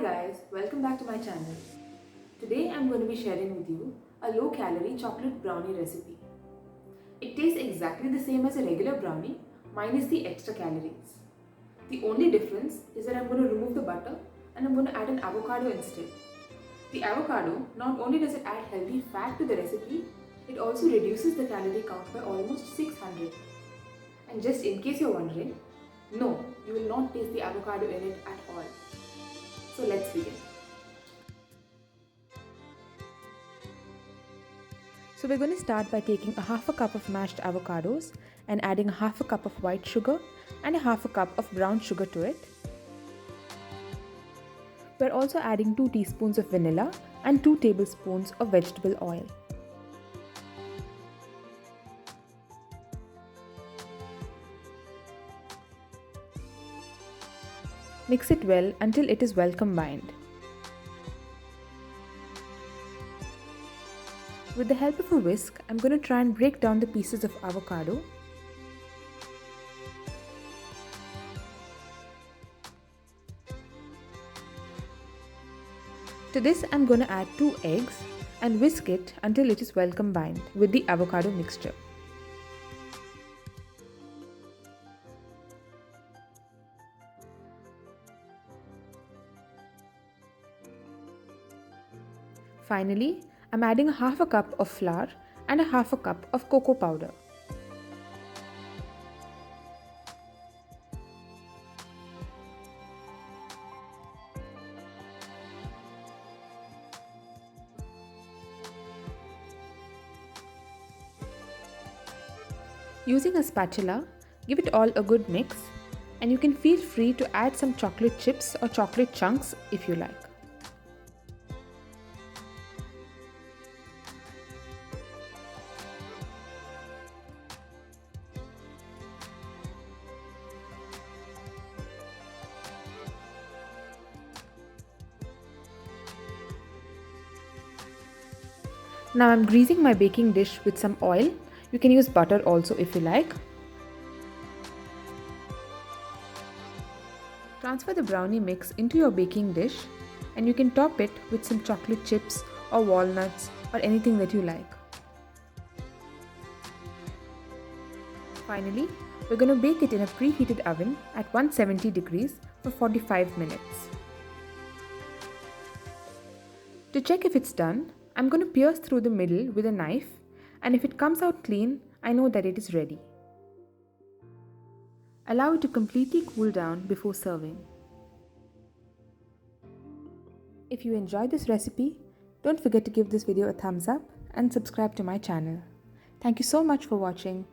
guys, welcome back to my channel. Today I'm going to be sharing with you a low-calorie chocolate brownie recipe. It tastes exactly the same as a regular brownie, minus the extra calories. The only difference is that I'm going to remove the butter and I'm going to add an avocado instead. The avocado, not only does it add healthy fat to the recipe, it also reduces the calorie count by almost 600. And just in case you're wondering, no, you will not taste the avocado in it at all. So let's begin. So we're going to start by taking a half a cup of mashed avocados and adding a half a cup of white sugar and a half a cup of brown sugar to it. We're also adding 2 teaspoons of vanilla and 2 tablespoons of vegetable oil. Mix it well until it is well combined. With the help of a whisk, I'm going to try and break down the pieces of avocado. To this, I'm going to add 2 eggs and whisk it until it is well combined with the avocado mixture. Finally, I'm adding half a cup of flour and a half a cup of cocoa powder. Using a spatula, give it all a good mix, and you can feel free to add some chocolate chips or chocolate chunks if you like. Now I'm greasing my baking dish with some oil. You can use butter also if you like. Transfer the brownie mix into your baking dish and you can top it with some chocolate chips or walnuts or anything that you like. Finally, we're going to bake it in a preheated oven at 170 degrees for 45 minutes. To check if it's done, I'm going to pierce through the middle with a knife, and if it comes out clean, I know that it is ready. Allow it to completely cool down before serving. If you enjoyed this recipe, don't forget to give this video a thumbs up and subscribe to my channel. Thank you so much for watching.